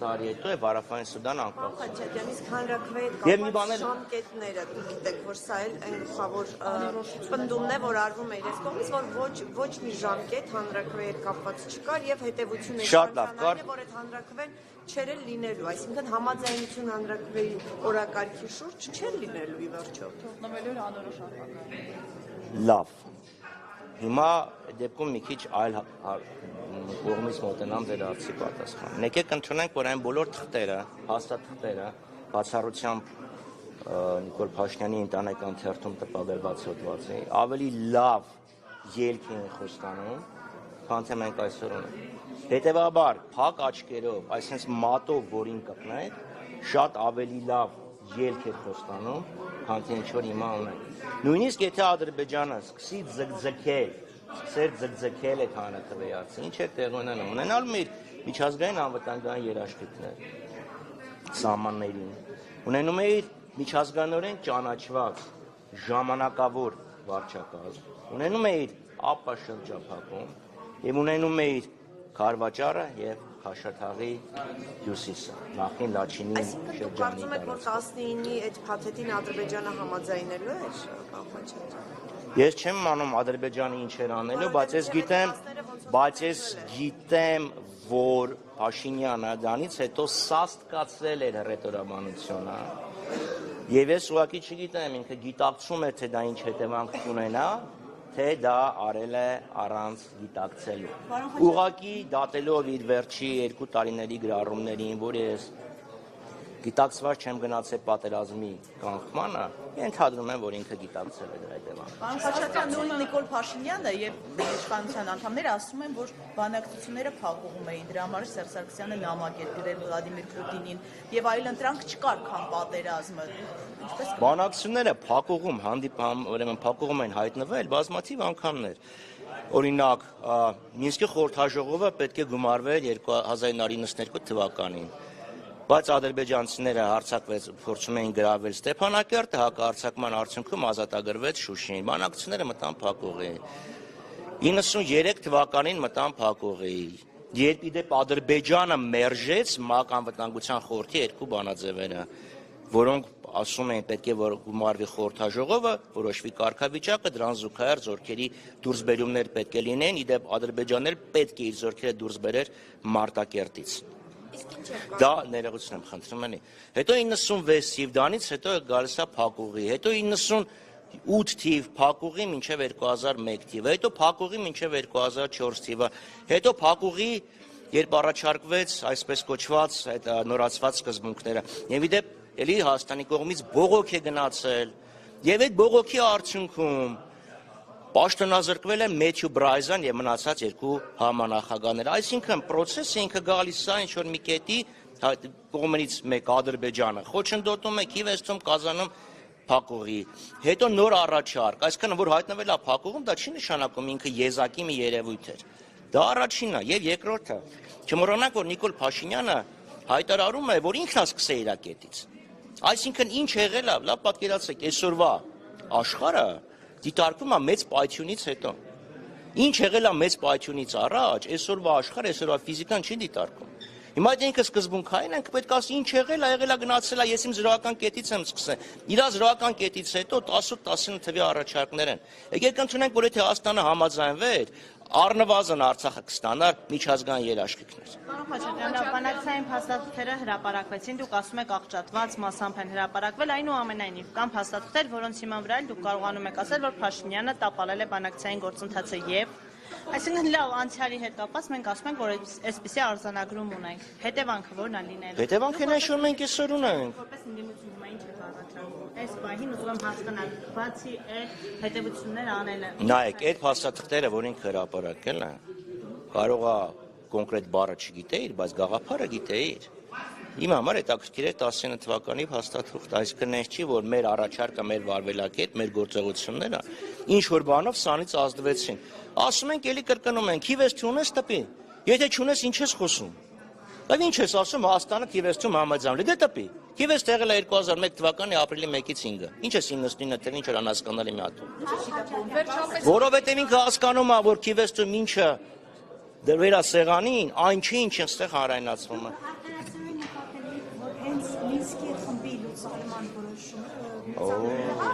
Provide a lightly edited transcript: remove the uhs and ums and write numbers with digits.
տարի հետո է Վարաֆային Սուդան անկախ։ Իսկ հանրաքվեի հետ կապված ժամկետները, դուք գիտեք, որ սա էլ այն գլխավոր պնդումն է, որ արվում է իրենց կողմից, որ ոչ մի ժամկետ հանրաքվեի հետ կապված չկար եւ հետեւությունը կար, որ այդ հանրաքվեն չէր լինելու, այսինքն համաձայնություն հանրաքվեի օրակարգի շուրջ չէր լինելու ի վերջո։ Թողնվելու էր անորոշ առարկա։ Լավ։ Հիմա դեպքում մի քիչ այլ կողմից մոտենամ ձեր հարցի պատասխան։ Եկեք ընդունենք, որ այն բոլոր թղթերը, հաստատ թղթերը, բացառությամբ Նիկոլ Փաշինյանի ընտանեկան թերթում տպագրված հոդվածի, ավելի լավ ելք են խոստանում, քան թե մենք այսօր ունենք։ Հետևաբար, փակ աչքերով, այսինքն մատով, որին կպնեք, շատ ավելի լավ ելք է խոստանում, քան թե ինչ-որ հիմա ունենք։ Նույնիսկ եթե Ադրբեջանը սկսի ձգձգել այդ հանրաքվեի հարցը, ինչ է տեղի ունենում, ունենալու է միջազգային անվտանգային երաշխիքներ սահմաններին, ունենում է իր միջազգայինորեն ճանաչված ժամանակավոր վարչակազմ, ունենում է իր ԱՊՊԱ շրջափակում եւ ունենում է իր Քարվաճարը եւ Քաշաթաղի հյուսիսը, նախին Լաչինի շրջանի։ Այսինքն դուք կարծում եք, որ 19-ի այդ փաթեթին Ադրբեջանը համաձայնելու էր, Ես չեմ անում Ադրբեջանը ինչ էր անելու, բայց ես գիտեմ, որ Փաշինյանը դրանից հետո սաստկացրել էր հռետորաբանությունը, եւ ես ուղղակի չգիտեմ, ինքը գիտակցում է, թե դա ինչ հետևանք կունենա, թե դա արել է առանց գիտակցելու։ Ուղղակի դատելով իր վերջի 2 տարիների գրառումներին, որ ես գիտակցված չեմ գնացել պատերազմի կանխմանը, ենթադրում եմ, որ ինքը գիտակցել է դրա հետևանքը։ Պարոն Խաչատրյան, նույն Նիկոլ Փաշինյանը եւ իշխանության անդամները ասում են, որ բանակցությունները փակուղում էին, դրա համար Սերժ Սարգսյանը նամակ էր գրել Վլադիմիր Պուտինին եւ այլընտրանք չկար քան պատերազմը։ Բանակցությունները փակուղում ուրեմն փակուղում են հայտնվել բազմաթիվ անգամներ։ Օրինակ, Մինսկի խորհրդաժողովը պետք է գումարվեր 1992 թվականին, բայց ադրբեջանցիները հարձակվեց, փորձում էին գրավել Ստեփանակերտը, հակահարձակման արդյունքում ազատագրվեց Շուշին, բանակցությունները մտան փակուղի։ 93 թվականին մտան փակուղի, երբ իդեպ Ադրբեջանը մերժեց ՄԱԿ անվտանգության խորհրդի 2 բանաձևերը, որոնք ասում էին պետք է որ գումարվի խորհրդաժողովը, որոշվի կարգավիճակը, դրան զուգահեռ զորքերի դուրսբերումներ պետք է լինեն, իդեպ Ադրբեջանն էլ պետք է իր զորքերը դուրս բերեր Մարտակերտից։ Դա ներողություն եմ խնդրում եմ։ Հետո 96 թիվ դանից հետո գալիս է փակուղի, հետո 98 թիվ փակուղի մինչև 2001 թիվը, հետո փակուղի մինչև 2004 թիվը, հետո փակուղի, երբ առաջարկվեց այսպես կոչված այդ նորացված սկզբունքները։ Եվ իդեպ էլի Հայաստանի կողմից բողոք է գնացել, եւ այդ բողոքի արդյունքում պաշտոնազրկվել է Մեթյու Բրայզան եւ մնացած 2 համանախագահները։ Այսինքն process-ը ինքը գալիս է ինչ որ մի կետի կողմերից մեկ Ադրբեջանը խոչընդոտում է Քիվեստում, Կազանում փակուղի, հետո նոր առաջարկ, այսինքն որ հայտնվել է փակուղում, դա չի նշանակում ինքը եզակի մի երևույթ էր։ Դա առաջինն է եւ երկրորդը։ Չմոռանանք, որ Նիկոլ Փաշինյանը հայտարարում է, որ ինքն է սկսել իր կետից։ Այսինքն ինչ եղել է, լավ պատկերացրեք, այսօրվա աշխարհը դիտարկվում է մեծ պայթյունից հետո։ Ինչ եղել է մեծ պայթյունից առաջ, այսօրվա աշխարհը, այսօրվա ֆիզիկան չի դիտարկում։ Հիմա այդ ինքը սկզբունքային ենք, պետք է ասի ինչ եղել է գնացել է, ես իմ զրոական կետից եմ սկսել։ Իր զրոական կետից հետո 18-19 թվի առաջարկներ են։ Եկեք ընդունենք, որ եթե Հայաստանը համաձայնվեր, առնվազն Արցախը կստանար միջազգային երաշխիքներ։ Պարոն Խաչատրյան, բանակցային փաստաթղթերը հրապարակվեցին, դուք ասում եք աղճատված մասամբ են հրապարակվել, այնուամենայնիվ կան փաստաթղթեր, որոնց հիման վրա դուք կարողանում եք ասել, որ Փաշինյանը տապալել է բանակցային գործընթացը եւ այսինքն լավ անցյալի հետ կապված մենք ասում ենք, որ այսպիսի արձանագրում ունենք։ Հետևանքը ո՞րն է լինելու։ Հետևանքն է, որ մենք այսօր ունենք։ Որպես ընդդիմություն հիմա ինչ է առաջարկում։ Այս պահին ուզում եմ հասկանալ, բացի այդ հետևություններ անելը։ Նայեք, այդ փաստաթղթերը, որ ինքը հրապարակել է, կարող է կոնկրետ բառը չգիտեիր, բայց գաղափարը գիտեիր։ Իմ համար հետաքրքիր է 19 թվականի փաստաթուղթ, այսինքն այս չի, որ մեր առաջարկը, մեր վարվելակետ, մեր գործողությունները ինչ որ բանով սանից ազդվեցին։ Ասում ենք, էլի կրկնում ենք, Քիվեստի ունես տպի, եթե չունես ինչ ես խոսում։ Բայց ինչ ես ասում, Հայաստանը Քիվեստում համաձայնվել է, դե տպի։ Քիվեստ եղել է 2001 թվականի ապրիլի 1-ից 5-ը։ Ինչ է 99 թվականին, ինչ որ անհասկանալի մի հատ։ Որովհետև ինքը հասկանում է, որ Քիվեստում ինչը դրվել է սեղանին, այն չի, ինչ այստեղ հանրայնացվում է։ Մինսկի խմբի լուծարման որոշումը